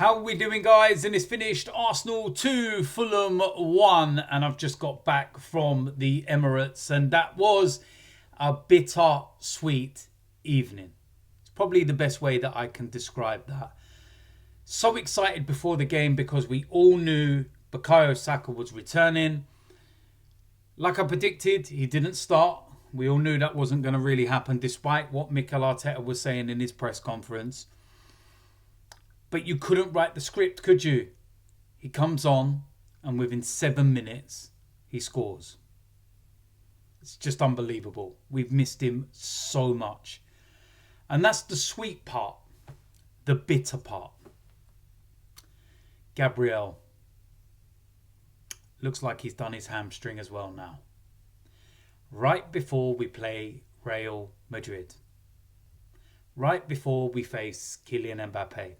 How are we doing, guys? And it's finished Arsenal 2, Fulham 1. And I've just got back from the Emirates. And that was a bitter-sweet evening. It's probably the best way that I can describe that. So excited before the game because we all knew Bukayo Saka was returning. Like I predicted, he didn't start. We all knew that wasn't going to really happen, despite what Mikel Arteta was saying in his press conference. But you couldn't write the script, could you? He comes on and within 7 minutes, he scores. It's just unbelievable. We've missed him so much. And that's the sweet part, the bitter part. Gabriel looks like he's done his hamstring as well now. Right before we play Real Madrid. Right before we face Kylian Mbappe.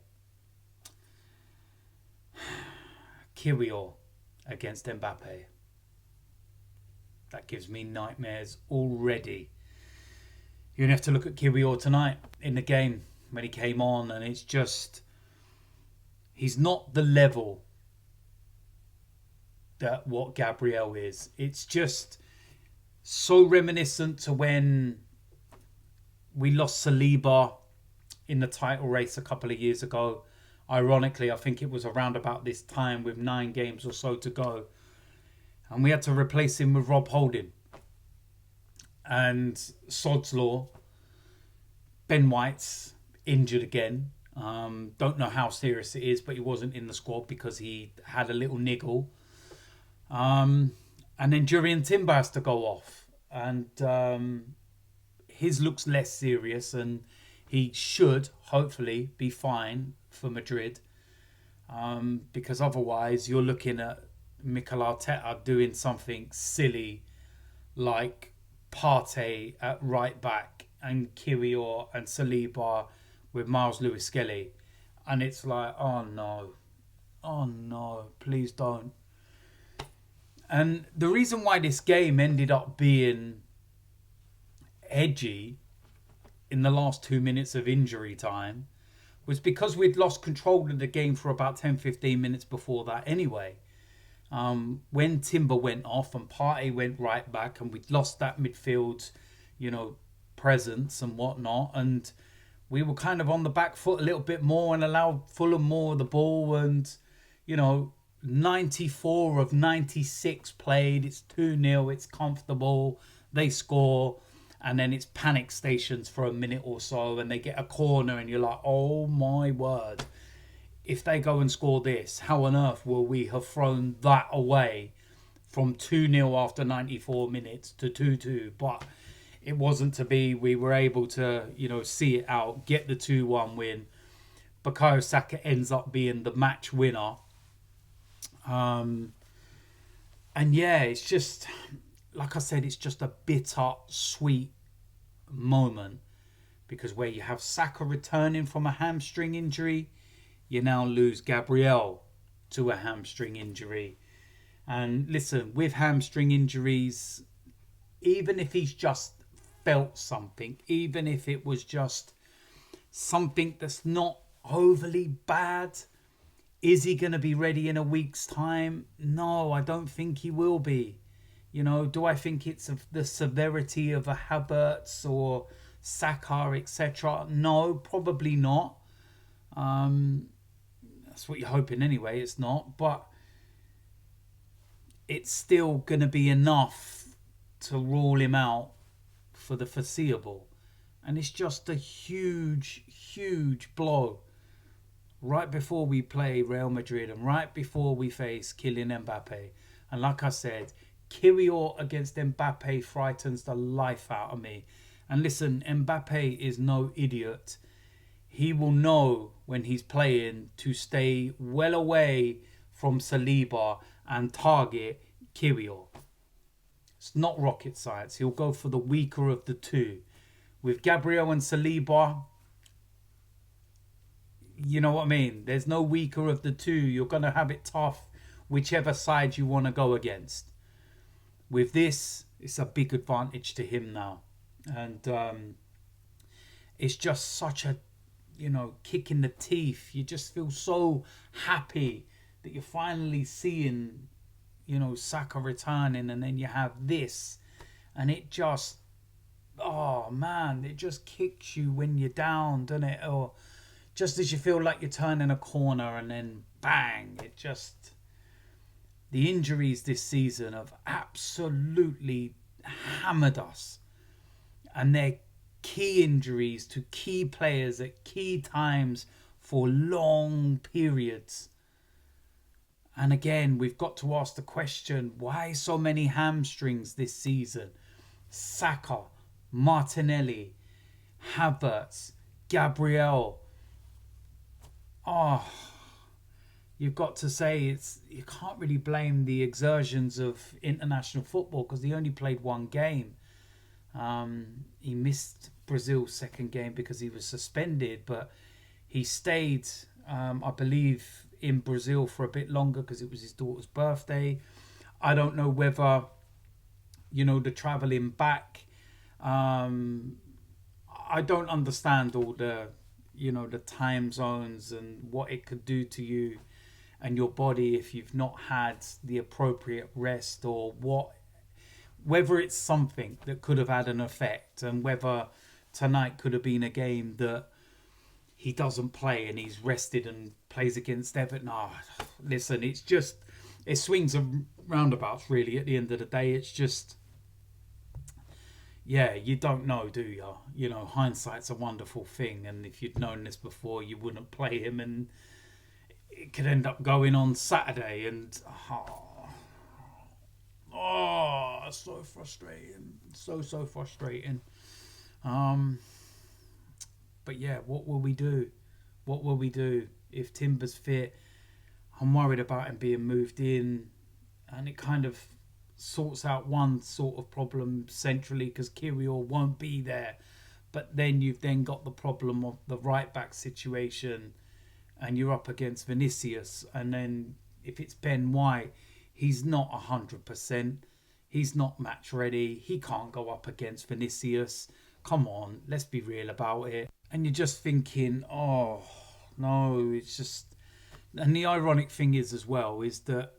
Gabriel against Mbappe. That gives me nightmares already. You have to look at Gabriel tonight in the game when he came on, and it's just, he's not the level that what Gabriel is. It's just so reminiscent to when we lost Saliba in the title race a couple of years ago. Ironically, I think it was around about this time with 9 games or so to go. And we had to replace him with Rob Holding. And Sod's Law, Ben White's injured again. Don't know how serious it is, but he wasn't in the squad because he had a little niggle. And then Jurriën Timber has to go off. And his looks less serious, and he should hopefully be fine for Madrid, because otherwise you're looking at Mikel Arteta doing something silly like Partey at right back and Kirior and Saliba with Miles Lewis-Skelly, and it's like, oh no, please don't. And the reason why this game ended up being edgy in the last 2 minutes of injury time was because we'd lost control of the game for about 10-15 minutes before that anyway. When Timber went off and Partey went right back, and we'd lost that midfield, presence and whatnot, and we were kind of on the back foot a little bit more and allowed Fulham more of the ball, and 94 of 96 played, it's 2-0, it's comfortable, they score. And then it's panic stations for a minute or so, and they get a corner and you're like, oh my word. If they go and score this, how on earth will we have thrown that away from 2-0 after 94 minutes to 2-2? But it wasn't to be. We were able to, see it out, get the 2-1 win. Bukayo Saka ends up being the match winner. And yeah, it's just, like I said, it's just a bitter, sweet moment, because where you have Saka returning from a hamstring injury, you now lose Gabriel to a hamstring injury. And listen, with hamstring injuries, even if he's just felt something, even if it was just something that's not overly bad, is he going to be ready in a week's time? No, I don't think he will be. Do I think it's of the severity of a Havertz or Saka, etc.? No, probably not. That's what you're hoping anyway. It's not. But it's still going to be enough to rule him out for the foreseeable. And it's just a huge, huge blow right before we play Real Madrid and right before we face Kylian Mbappe. And like I said, Kirior against Mbappe frightens the life out of me. And listen, Mbappe is no idiot. He will know when he's playing to stay well away from Saliba and target Kirior. It's not rocket science. He'll go for the weaker of the two. With Gabriel and Saliba, you know what I mean? There's no weaker of the two. You're going to have it tough whichever side you want to go against. With this, it's a big advantage to him now. And it's just such a you know, kick in the teeth. You just feel so happy that you're finally seeing, you know, Saka returning, and then you have this, and it just, oh man, it just kicks you when you're down, doesn't it? Or just as you feel like you're turning a corner, and then bang, it just, the injuries this season have absolutely hammered us, and they're key injuries to key players at key times for long periods. And again, we've got to ask the question, why so many hamstrings this season? Saka, Martinelli, Havertz, Gabriel. Oh, you've got to say, it's, you can't really blame the exertions of international football because he only played one game. He missed Brazil's second game because he was suspended, but he stayed, I believe, in Brazil for a bit longer because it was his daughter's birthday. I don't know whether, you know, the travelling back, I don't understand all the, you know, the time zones and what it could do to you and your body if you've not had the appropriate rest, or what, whether it's something that could have had an effect, and whether tonight could have been a game that he doesn't play and he's rested and plays against Everton. Oh, listen, it's just, it swings and roundabouts really at the end of the day. It's just, yeah, you don't know, do you? You know, hindsight's a wonderful thing, and if you'd known this before, you wouldn't play him, and it could end up going on Saturday, and so frustrating, so frustrating. But yeah, what will we do? What will we do if Timber's fit? I'm worried about him being moved in, and it kind of sorts out one sort of problem centrally because Kirill won't be there. But then you've then got the problem of the right back situation, and you're up against Vinicius, and then if it's Ben White, he's not 100%. He's not match ready. He can't go up against Vinicius. Come on, let's be real about it. And you're just thinking, oh, no, it's just... And the ironic thing is as well, is that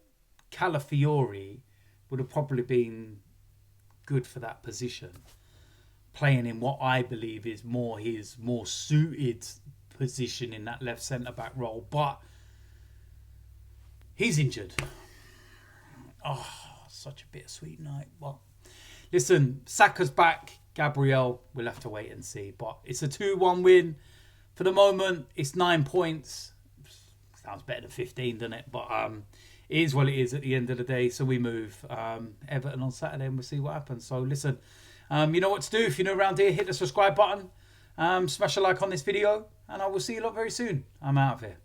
Calafiori would have probably been good for that position, playing in what I believe is more his more suited position in that left centre-back role. But he's injured. Oh, such a bittersweet night. Well, listen, Saka's back. Gabriel, we'll have to wait and see. But it's a 2-1 win. For the moment, it's 9 points. Sounds better than 15, doesn't it? But it is what it is at the end of the day. So we move Everton on Saturday, and we'll see what happens. So listen, you know what to do. If you're new around here, hit the subscribe button. Smash a like on this video, and I will see you lot very soon. I'm out of here.